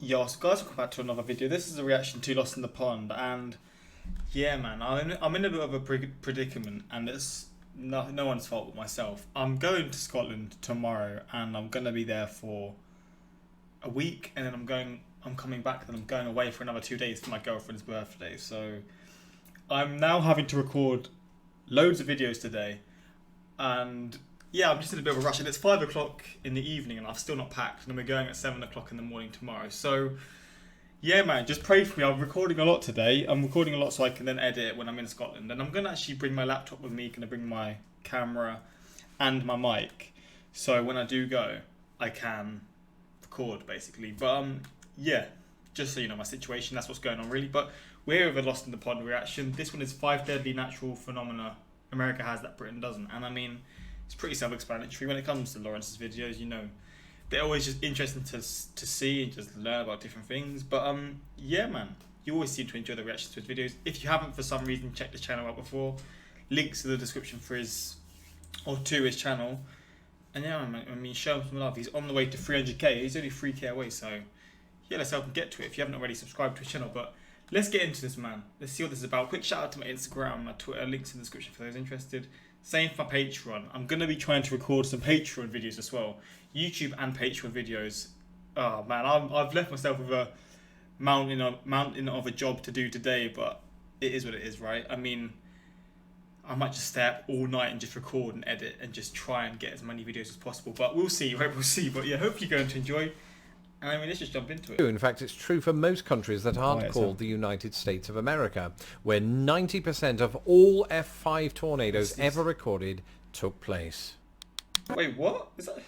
Yo, so guys, welcome back to another video. This is a reaction to Lost in the Pond, and yeah, man, I'm in a bit of a predicament, and it's no one's fault but myself. I'm going to Scotland tomorrow, and I'm gonna be there for a week, and then I'm coming back, and I'm going away for another 2 days for my girlfriend's birthday. So I'm now having to record loads of videos today, and yeah, I'm just in a bit of a rush, and it's 5 o'clock in the evening, and I've still not packed, and we're going at 7 o'clock in the morning tomorrow. So yeah, man, just pray for me. I'm recording a lot today. I'm recording a lot so I can then edit it when I'm in Scotland, and I'm gonna actually bring my laptop with me. Gonna bring my camera and my mic, so when I do go, I can record basically. But yeah, just so you know my situation, that's what's going on really. But we're with a Lost in the Pond reaction. This one is 5 deadly natural phenomena America has that Britain doesn't, and I mean, it's pretty self-explanatory when it comes to Lawrence's videos. You know, they're always just interesting to see and just learn about different things. But yeah, man, you always seem to enjoy the reactions to his videos. If you haven't for some reason checked his channel out before, links in the description for his to his channel. And yeah, I mean, show him some love. He's on the way to 300k. He's only 3k away, so yeah, let's help him get to it. If you haven't already subscribed to his channel, but let's get into this, man. Let's see what this is about. Quick shout out to my Instagram, my Twitter, links in the description for those interested. Same for my Patreon. I'm going to be trying to record some Patreon videos as well. YouTube and Patreon videos. Oh man, I've left myself with a mountain of a job to do today, but it is what it is, right? I mean, I might just stay up all night and just record and edit and just try and get as many videos as possible. But we'll see, right? We'll see. But yeah, hope you're going to enjoy. I mean, let's just jump into it. In fact, it's true for most countries that aren't called the United States of America, where 90% of all F5 tornadoes ever recorded took place. Wait, what? Is that...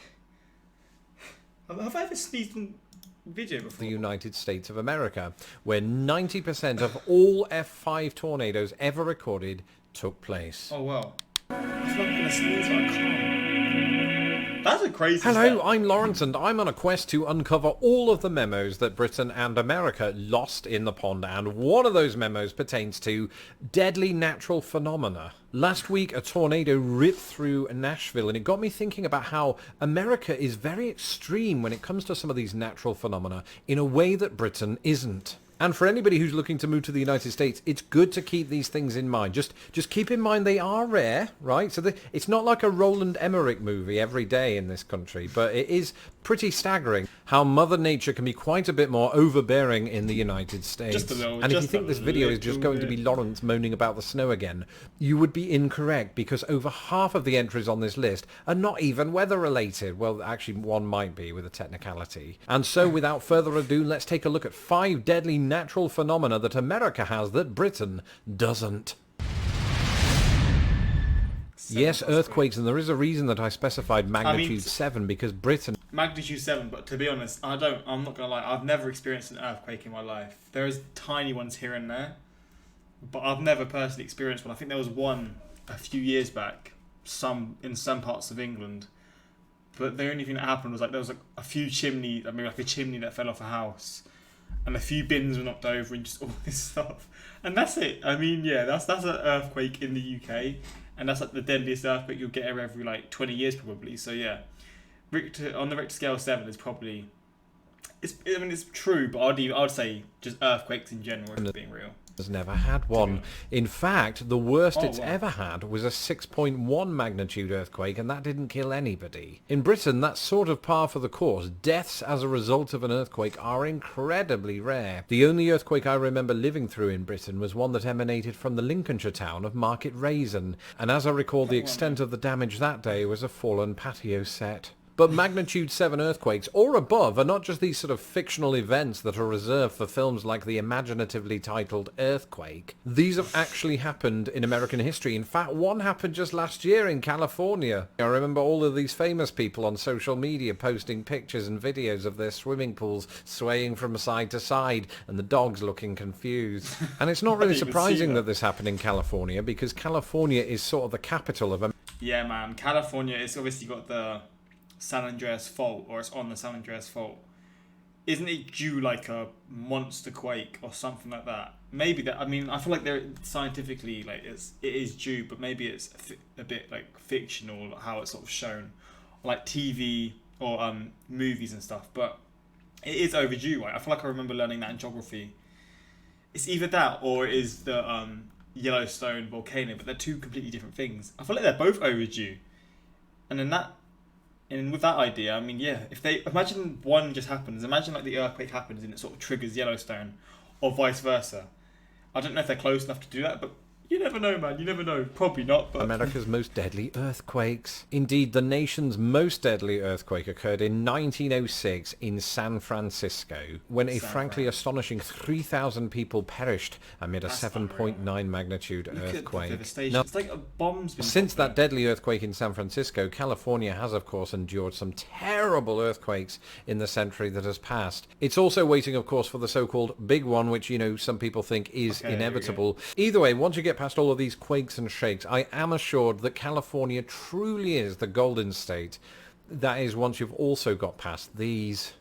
Have I ever sneezed in video before? The United States of America, where 90% of all F5 tornadoes ever recorded took place. Oh, well. I feel like I'm going to sneeze, but I can't. That's a crazy Hello, step. I'm Lawrence, and I'm on a quest to uncover all of the memos that Britain and America lost in the pond, and one of those memos pertains to deadly natural phenomena. Last week, a tornado ripped through Nashville, and it got me thinking about how America is very extreme when it comes to some of these natural phenomena in a way that Britain isn't. And for anybody who's looking to move to the United States, it's good to keep these things in mind. Just keep in mind they are rare, right? So it's not like a Roland Emmerich movie every day in this country, but it is pretty staggering how Mother Nature can be quite a bit more overbearing in the United States. Just a little, and if you think this video is just going to be Lawrence moaning about the snow again, you would be incorrect, because over half of the entries on this list are not even weather related. Well, actually one might be with a technicality. And so without further ado, let's take a look at 5 deadly natural phenomena that America has that Britain doesn't. Yes, earthquakes, and there is a reason that I specified magnitude 7, because Britain... Magnitude 7, but to be honest, I'm not going to lie, I've never experienced an earthquake in my life. There's tiny ones here and there, but I've never personally experienced one. I think there was one a few years back, in some parts of England, but the only thing that happened was like there was like a few chimneys, I mean like a chimney that fell off a house, and a few bins were knocked over, and just all this stuff. And that's it. I mean, yeah, that's an earthquake in the UK. And that's like the deadliest earthquake you'll get every like 20 years probably. So yeah, on the Richter scale 7 is probably, I mean it's true, but I'd say just earthquakes in general, if being real. Has never had one. In fact, the worst it's ever had was a 6.1 magnitude earthquake, and that didn't kill anybody. In Britain, that's sort of par for the course. Deaths as a result of an earthquake are incredibly rare. The only earthquake I remember living through in Britain was one that emanated from the Lincolnshire town of Market Raisin, and as I recall, the extent of the damage that day was a fallen patio set. But magnitude 7 earthquakes, or above, are not just these sort of fictional events that are reserved for films like the imaginatively titled Earthquake. These have actually happened in American history. In fact, one happened just last year in California. I remember all of these famous people on social media posting pictures and videos of their swimming pools swaying from side to side and the dogs looking confused. And it's not really surprising that this happened in California, because California is sort of the capital of America. Yeah, man, California, it's obviously got the San Andreas Fault, or it's on the San Andreas Fault. Isn't it due like a monster quake or something like that? Maybe that. I mean, I feel like they're scientifically like it is due, but maybe it's a bit like fictional how it's sort of shown, like TV or movies and stuff. But It is overdue, right? I feel like I remember learning that in geography. It's either that or it is the Yellowstone volcano, but they're two completely different things. I feel like they're both overdue. And then and with that idea, I mean, yeah, if they imagine one just happens, imagine like the earthquake happens and it sort of triggers Yellowstone, or vice versa. I don't know if they're close enough to do that, but you never know, man. You never know. Probably not, but... America's most deadly earthquakes. Indeed, the nation's most deadly earthquake occurred in 1906 in San Francisco, when a frankly astonishing 3,000 people perished amid a 7.9 magnitude earthquake. Now, it's like a bomb's been since that deadly earthquake in San Francisco, California has, of course, endured some terrible earthquakes in the century that has passed. It's also waiting, of course, for the so-called big one, which, you know, some people think is inevitable. Either way, once you get past all of these quakes and shakes, I am assured that California truly is the golden state. That is, once you've also got past these.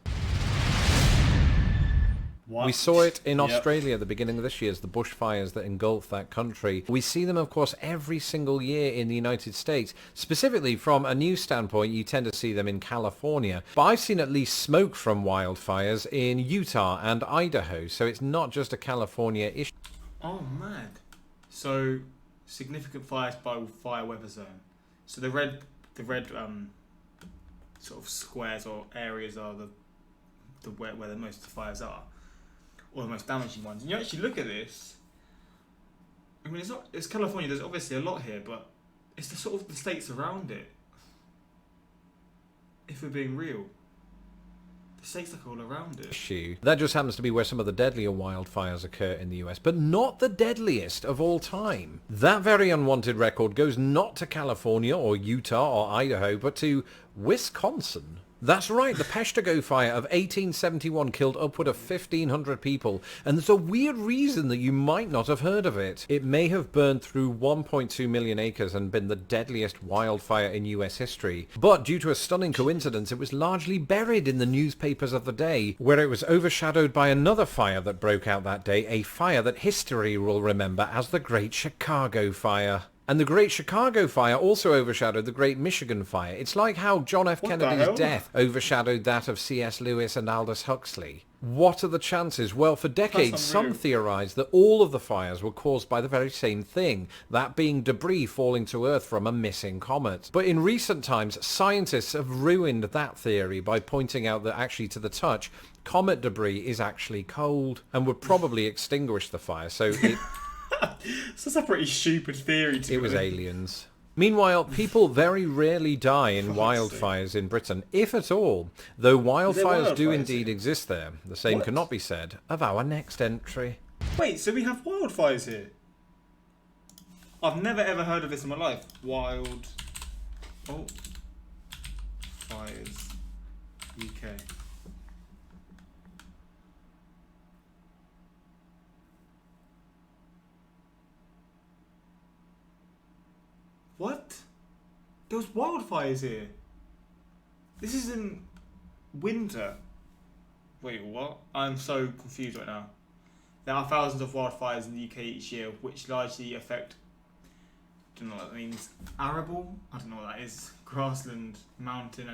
What? We saw it in Australia at the beginning of this year, as the bushfires that engulfed that country. We see them, of course, every single year in the United States. Specifically, from a news standpoint, you tend to see them in California. But I've seen at least smoke from wildfires in Utah and Idaho, so it's not just a California issue. Oh, mad. So, significant fires by fire weather zone. So the red sort of squares or areas are the where the most of the fires are, or the most damaging ones. And you actually look at this. I mean, it's California. There's obviously a lot here, but it's the sort of the states around it. If we're being real. The states like all around it. Issue. That just happens to be where some of the deadlier wildfires occur in the US, but not the deadliest of all time. That very unwanted record goes not to California or Utah or Idaho, but to Wisconsin. That's right, the Peshtigo fire of 1871 killed upward of 1,500 people, and there's a weird reason that you might not have heard of it. It may have burned through 1.2 million acres and been the deadliest wildfire in US history, but due to a stunning coincidence, it was largely buried in the newspapers of the day, where it was overshadowed by another fire that broke out that day, a fire that history will remember as the Great Chicago Fire. And the Great Chicago Fire also overshadowed the Great Michigan Fire. It's like how John F. Kennedy's death overshadowed that of C.S. Lewis and Aldous Huxley. What are the chances? Well, for decades, some theorized that all of the fires were caused by the very same thing, that being debris falling to Earth from a missing comet. But in recent times, scientists have ruined that theory by pointing out that actually, to the touch, comet debris is actually cold and would probably extinguish the fire. So it... So that's a pretty stupid theory to me. It was aliens. Meanwhile, people very rarely die in wildfires in Britain, if at all, though wildfires do indeed exist there. The same cannot be said of our next entry. Wait, so we have wildfires here? I've never ever heard of this in my life. Fires UK. What? There was wildfires here. This is in winter. Wait, what? I'm so confused right now. There are thousands of wildfires in the UK each year, which largely affect, I don't know what that means, arable? I don't know what that is. Grassland, mountain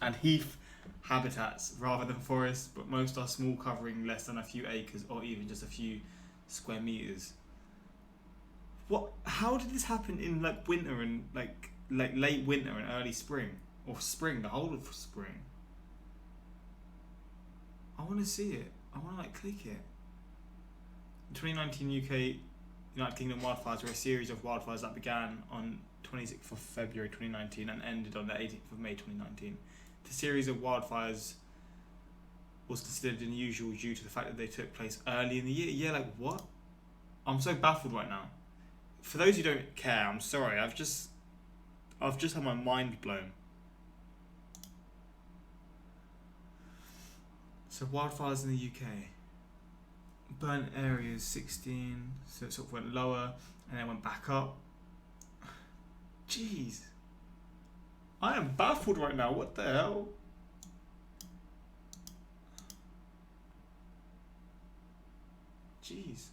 and heath habitats rather than forests, but most are small, covering less than a few acres or even just a few square meters. What? How did this happen in like winter and like late winter and early spring, or spring, the whole of spring? I want to see it. I want to like click it. The 2019 UK United Kingdom wildfires were a series of wildfires that began on 26th of February 2019 and ended on the 18th of May 2019. The series of wildfires was considered unusual due to the fact that they took place early in the year. Yeah, like what? I'm so baffled right now. For those who don't care, I'm sorry. I've just had my mind blown. So wildfires in the UK. Burnt areas 16, so it sort of went lower and then went back up. Jeez. I am baffled right now. What the hell? Jeez.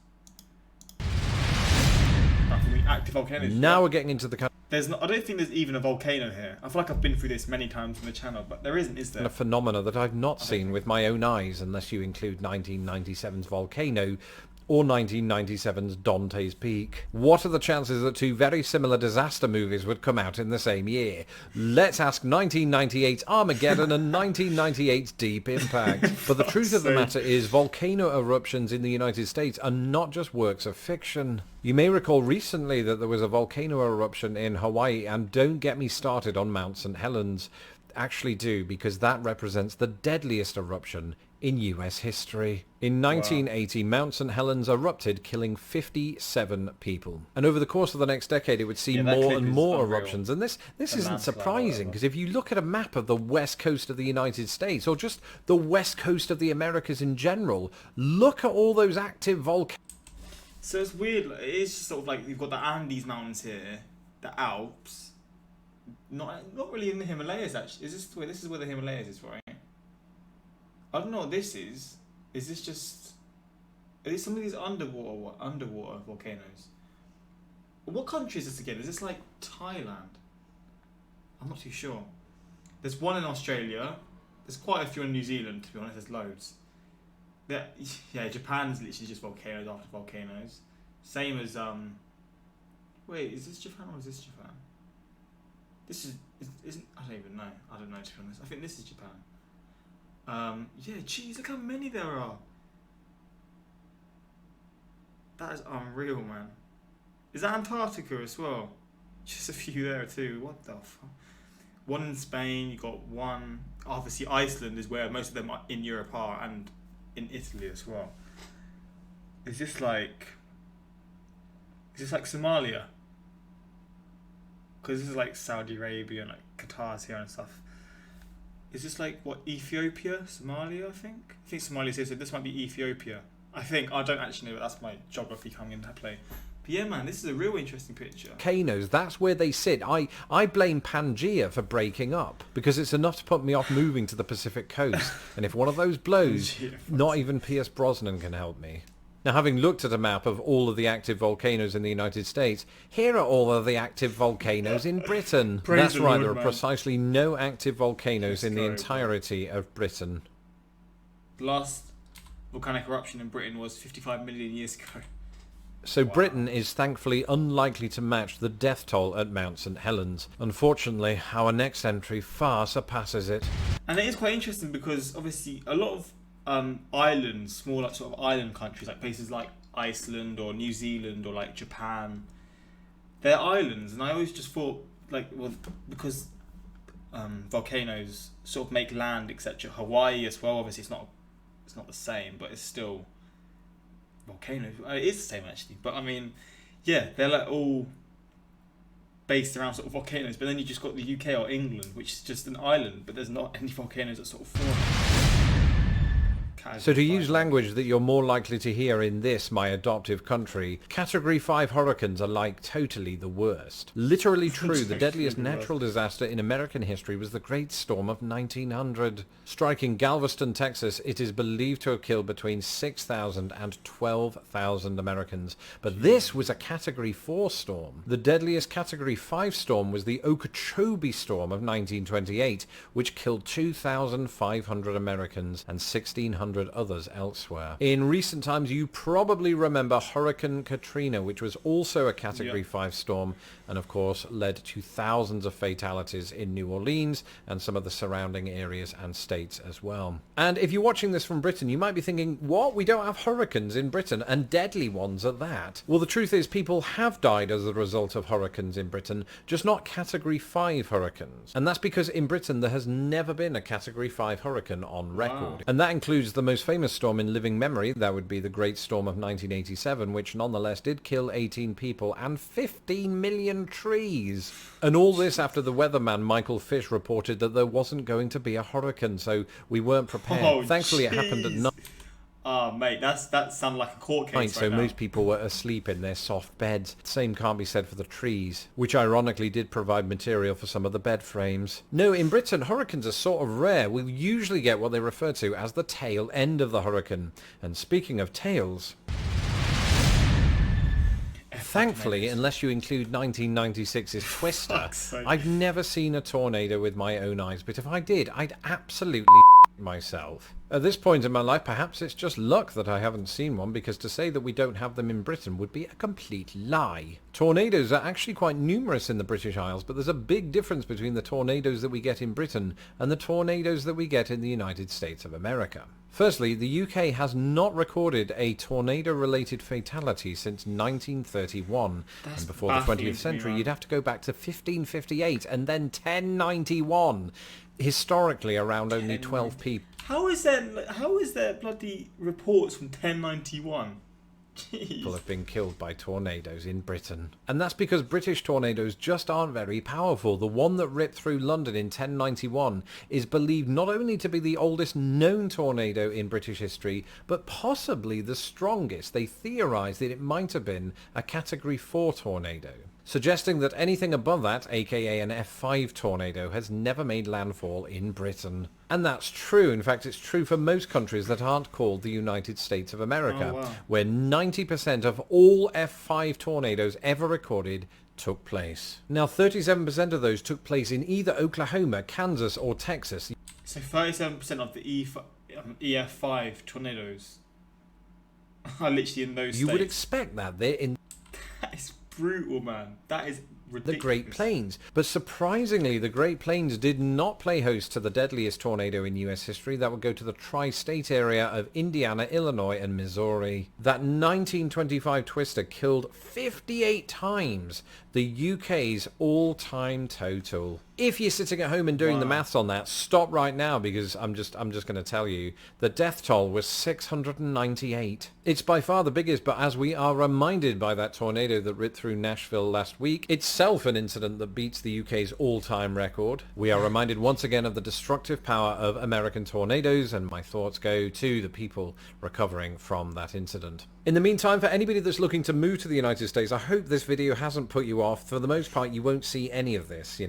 Active volcanoes. Now we're getting into the kind of There's not. I don't think there's even a volcano here. I feel like I've been through this many times on the channel, but there isn't, is there? A phenomena that I've not seen with my own eyes, unless you include 1997's volcano or 1997's Dante's Peak. What are the chances that two very similar disaster movies would come out in the same year? Let's ask 1998's Armageddon and 1998's Deep Impact. But the truth of the matter is, volcano eruptions in the United States are not just works of fiction. You may recall recently that there was a volcano eruption in Hawaii, and don't get me started on Mount St. Helens. Actually do, because that represents the deadliest eruption in US history. In 1980, Mount St. Helens erupted, killing 57 people. And over the course of the next decade, it would see more and more eruptions. And this isn't surprising, because if you look at a map of the west coast of the United States, or just the west coast of the Americas in general, look at all those active volcanoes. So it's weird. It's just sort of like you've got the Andes Mountains here, the Alps. Not really in the Himalayas, actually. This is where the Himalayas is, right? I don't know what this is. Is this just... Are these some of these underwater volcanoes? What country is this again? Is this like Thailand? I'm not too sure. There's one in Australia. There's quite a few in New Zealand, to be honest. There's loads. Yeah, Japan's literally just volcanoes after volcanoes. Same as... Wait, is this Japan or is this Japan? This isn't... I don't even know. I don't know, to be honest. I think this is Japan. Yeah, geez, look how many there are. That is unreal, man. Is that Antarctica as well? Just a few there too. What the fuck? One in Spain, you got one. Obviously, Iceland is where most of them are in Europe are, and in Italy as well. Is this like Somalia? Because this is like Saudi Arabia and like Qatar's here and stuff. Is this like what, Ethiopia, Somalia? I think Somalia's here, so this might be Ethiopia. I think I don't actually know, but that's my geography coming into play. But yeah, man, this is a real interesting picture. Volcanoes, that's where they sit. I blame Pangea for breaking up, because it's enough to put me off moving to the Pacific coast. And if one of those blows, not even Pierce Brosnan can help me. Now, having looked at a map of all of the active volcanoes in the United States, here are all of the active volcanoes in Britain. That's right, there are precisely no active volcanoes in the entirety of Britain. The last volcanic eruption in Britain was 55 million years ago. So Britain is thankfully unlikely to match the death toll at Mount St. Helens. Unfortunately, our next entry far surpasses it. And it is quite interesting because obviously a lot of islands, small like, sort of island countries, like places like Iceland or New Zealand or like Japan, they're islands, and I always just thought like, well, because volcanoes sort of make land, etc. Hawaii as well, obviously it's not the same, but it's still volcanoes. It is the same actually, but I mean, yeah, they're like all based around sort of volcanoes, but then you just got the UK or England, which is just an island, but there's not any volcanoes that sort of form. So to use language that you're more likely to hear in this, my adoptive country, Category 5 hurricanes are like totally the worst. Literally true, the deadliest natural disaster in American history was the Great Storm of 1900. Striking Galveston, Texas, it is believed to have killed between 6,000 and 12,000 Americans. But this was a Category 4 storm. The deadliest Category 5 storm was the Okeechobee Storm of 1928, which killed 2,500 Americans and 1,600 others elsewhere. In recent times, you probably remember Hurricane Katrina, which was also a Category 5 storm, and of course led to thousands of fatalities in New Orleans and some of the surrounding areas and states as well. And if you're watching this from Britain, you might be thinking, what? We don't have hurricanes in Britain, and deadly ones at that. Well, the truth is people have died as a result of hurricanes in Britain, just not Category 5 hurricanes. And that's because in Britain there has never been a Category 5 hurricane on record. Wow. And that includes the most famous storm in living memory, that would be the Great Storm of 1987, which nonetheless did kill 18 people and 15 million trees. And all this after the weatherman Michael Fish reported that there wasn't going to be a hurricane, so we weren't prepared. Oh, thankfully it happened at night. Oh, mate, that sounds like a court case right so now. Most people were asleep in their soft beds. Same can't be said for the trees, which ironically did provide material for some of the bed frames. No, in Britain, hurricanes are sort of rare. We'll usually get what they refer to as the tail end of the hurricane. And speaking of tails... Thankfully, unless you include 1996's Twister, I've never seen a tornado with my own eyes, but if I did, I'd absolutely myself. At this point in my life, perhaps it's just luck that I haven't seen one, because to say that we don't have them in Britain would be a complete lie. Tornadoes are actually quite numerous in the British Isles, but there's a big difference between the tornadoes that we get in Britain and the tornadoes that we get in the United States of America. Firstly, the UK has not recorded a tornado-related fatality since 1931. And before the 20th century, you'd have to go back to 1558 and then 1091. Historically, around only 12 people. How is there bloody reports from 1091? Jeez. People have been killed by tornadoes in Britain. And that's because British tornadoes just aren't very powerful. The one that ripped through London in 1091 is believed not only to be the oldest known tornado in British history, but possibly the strongest. They theorise that it might have been a Category 4 tornado, suggesting that anything above that, aka an F5 tornado, has never made landfall in Britain. And that's true. In fact, it's true for most countries that aren't called the United States of America, where 90% of all F5 tornadoes ever recorded took place. Now, 37% of those took place in either Oklahoma, Kansas, or Texas. So 37% of the EF5 tornadoes are literally in those states. You would expect that. They're in... That is brutal, man. That is ridiculous. The Great Plains. But surprisingly, the Great Plains did not play host to the deadliest tornado in US history. That would go to the tri-state area of Indiana, Illinois, and Missouri. That 1925 twister killed 58 times the UK's all-time total. If you're sitting at home and doing the maths on that, stop right now, because I'm just going to tell you the death toll was 698. It's by far the biggest, but as we are reminded by that tornado that ripped through Nashville last week, itself an incident that beats the UK's all-time record. We are reminded once again of the destructive power of American tornadoes, and my thoughts go to the people recovering from that incident. In the meantime, for anybody that's looking to move to the United States, I hope this video hasn't put you off. For the most part, you won't see any of this,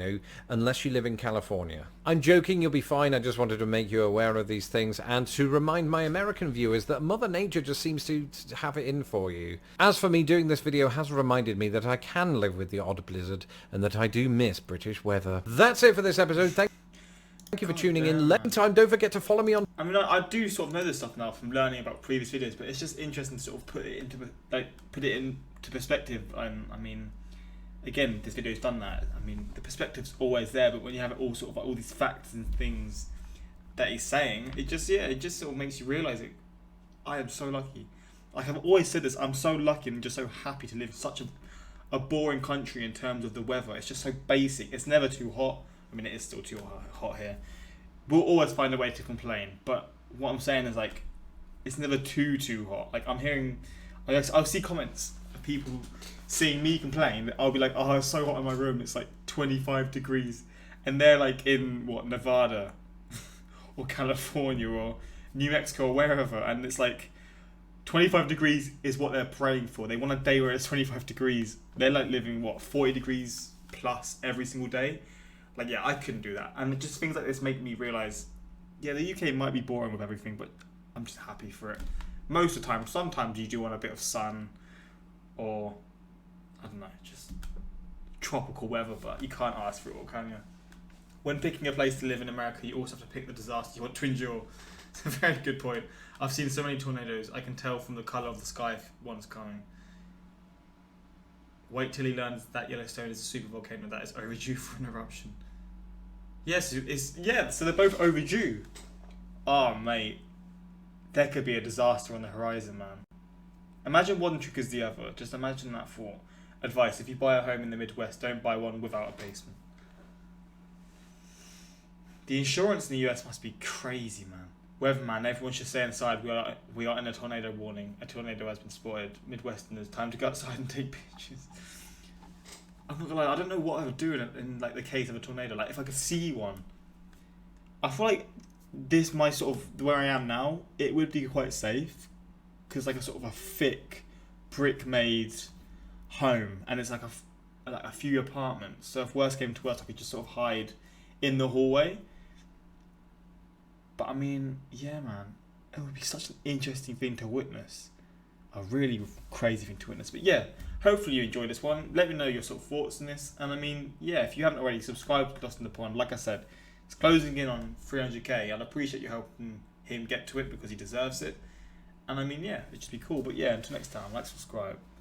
unless you live in California. I'm joking, you'll be fine. I just wanted to make you aware of these things and to remind my American viewers that Mother Nature just seems to have it in for you. As for me, doing this video has reminded me that I can live with the odd blizzard and that I do miss British weather. That's it for this episode. Thank you for tuning in. Meantime, don't forget to follow me on... I mean, I do sort of know this stuff now from learning about previous videos, but it's just interesting to sort of put it into perspective. I mean, again, this video's done that. I mean, the perspective's always there, but when you have it all sort of like all these facts and things that he's saying, it just sort of makes you realise it. I am so lucky. Like I've always said this, I'm so lucky and just so happy to live in such a boring country in terms of the weather. It's just so basic. It's never too hot. I mean, it is still too hot here. We'll always find a way to complain, but what I'm saying is like, it's never too hot. Like I'll see comments of people seeing me complain. I'll be like, oh, it's so hot in my room. It's like 25 degrees, and they're like in Nevada, or California, or New Mexico, or wherever, and it's like 25 degrees is what they're praying for. They want a day where it's 25 degrees. They're like living 40 degrees plus every single day. Like, yeah, I couldn't do that. And just things like this make me realise, yeah, the UK might be boring with everything, but I'm just happy for it. Most of the time, sometimes you do want a bit of sun or, I don't know, just tropical weather, but you can't ask for it all, can you? When picking a place to live in America, you also have to pick the disaster you want to endure. It's a very good point. I've seen so many tornadoes, I can tell from the colour of the sky if one's coming. Wait till he learns that Yellowstone is a super volcano that is overdue for an eruption. Yes, so they're both overdue. Oh, mate. There could be a disaster on the horizon, man. Imagine one trick as the other. Just imagine that thought. Advice, if you buy a home in the Midwest, don't buy one without a basement. The insurance in the US must be crazy, man. Weatherman, everyone should stay inside. We are in a tornado warning. A tornado has been spotted. Midwesterners, time to go outside and take pictures. I'm not gonna lie, I don't know what I would do in like the case of a tornado. Like if I could see one, I feel like this my sort of where I am now. It would be quite safe because like a sort of a thick brick made home, and it's like a few apartments. So if worst came to worst, I could just sort of hide in the hallway. But I mean, yeah, man, it would be such an interesting thing to witness. a really crazy thing to witness. But yeah, hopefully you enjoyed this one. Let me know your sort of thoughts on this. And I mean, yeah, if you haven't already, subscribe to Lost in the Pond. Like I said, it's closing in on 300k. I'd appreciate you helping him get to it because he deserves it. And I mean, yeah, it'd just be cool. But yeah, until next time, like, subscribe. Peace.